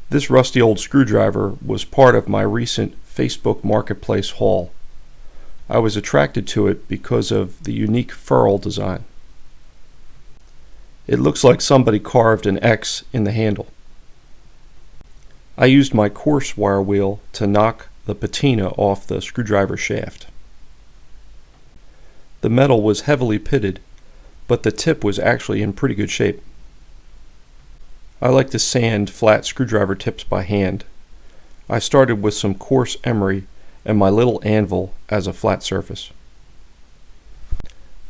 This rusty old screwdriver was part of my recent Facebook Marketplace haul. I was attracted to it because of the unique ferrule design. It looks like somebody carved an X in the handle. I used my coarse wire wheel to knock the patina off the screwdriver shaft. The metal was heavily pitted, but the tip was actually in pretty good shape. I like to sand flat screwdriver tips by hand. I started with some coarse emery and my little anvil as a flat surface.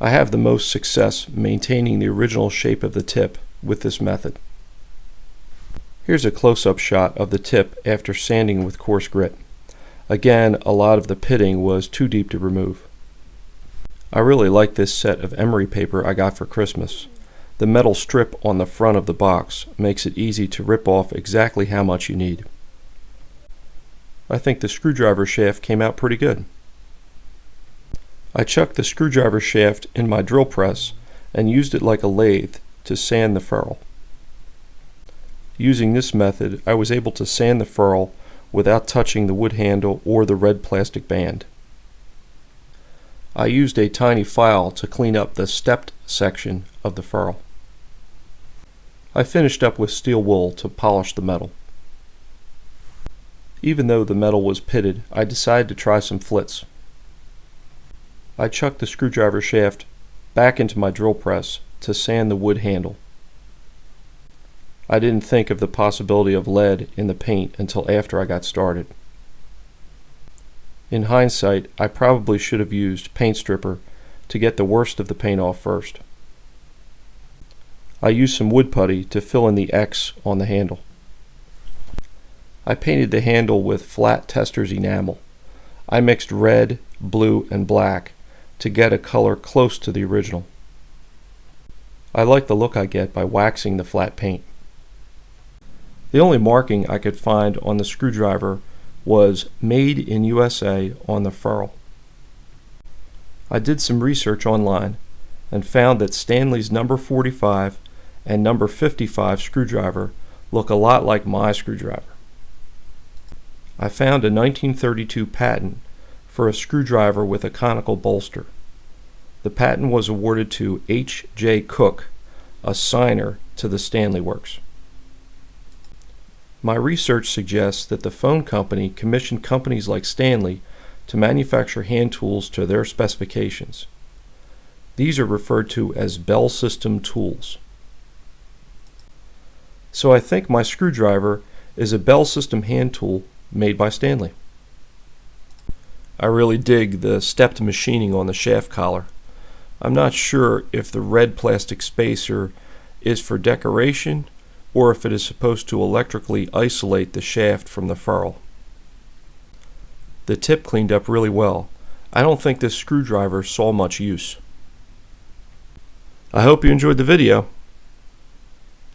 I have the most success maintaining the original shape of the tip with this method. Here's a close-up shot of the tip after sanding with coarse grit. Again, a lot of the pitting was too deep to remove. I really like this set of emery paper I got for Christmas. The metal strip on the front of the box makes it easy to rip off exactly how much you need. I think the screwdriver shaft came out pretty good. I chucked the screwdriver shaft in my drill press and used it like a lathe to sand the ferrule. Using this method, I was able to sand the ferrule without touching the wood handle or the red plastic band. I used a tiny file to clean up the stepped section of the ferrule. I finished up with steel wool to polish the metal. Even though the metal was pitted, I decided to try some flits. I chucked the screwdriver shaft back into my drill press to sand the wood handle. I didn't think of the possibility of lead in the paint until after I got started. In hindsight, I probably should have used paint stripper to get the worst of the paint off first. I used some wood putty to fill in the X on the handle. I painted the handle with flat tester's enamel. I mixed red, blue, and black to get a color close to the original. I like the look I get by waxing the flat paint. The only marking I could find on the screwdriver was "Made in USA" on the ferrule. I did some research online and found that Stanley's number 45 and number 55 screwdriver look a lot like my screwdriver. I found a 1932 patent for a screwdriver with a conical bolster. The patent was awarded to H.J. Cook, a signer to the Stanley Works. My research suggests that the phone company commissioned companies like Stanley to manufacture hand tools to their specifications. These are referred to as Bell System tools. So I think my screwdriver is a Bell System hand tool made by Stanley. I really dig the stepped machining on the shaft collar. I'm not sure if the red plastic spacer is for decoration or if it is supposed to electrically isolate the shaft from the ferrule. The tip cleaned up really well. I don't think this screwdriver saw much use. I hope you enjoyed the video.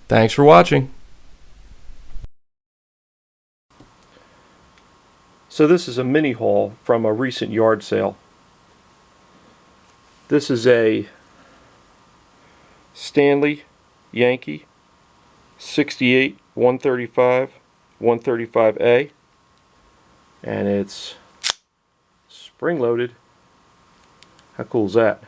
Thanks for watching. So this is a mini haul from a recent yard sale. This is a Stanley Yankee 68 135 135A, and it's spring loaded. How cool is that?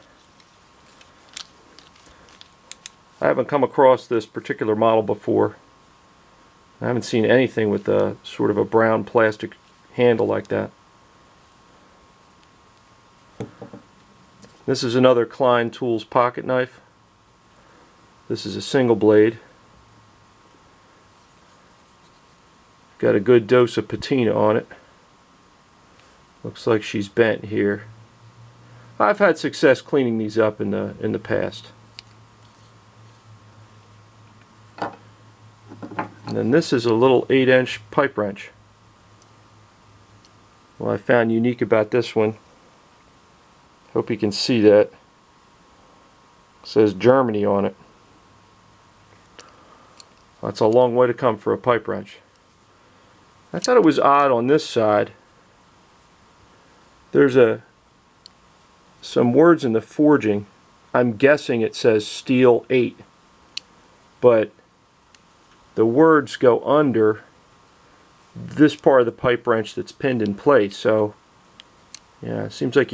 I haven't come across this particular model before. I haven't seen anything with a sort of a brown plastic handle like that. This is another Klein Tools pocket knife. This is a single blade. Got a good dose of patina on it. Looks like she's bent here. I've had success cleaning these up in the past. And then this is a little 8-inch pipe wrench. What I found unique about this one, hope you can see that, it says Germany on it. That's a long way to come for a pipe wrench. I thought it was odd on this side. There's some words in the forging. I'm guessing it says steel 8, but the words go under this part of the pipe wrench that's pinned in place. So yeah, it seems like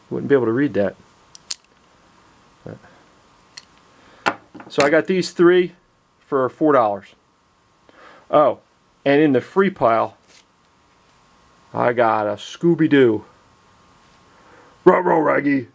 wouldn't be able to read that. So I got these 3 for $4. Oh, and in the free pile, I got a Scooby-Doo. Ruh-roh, Raggy.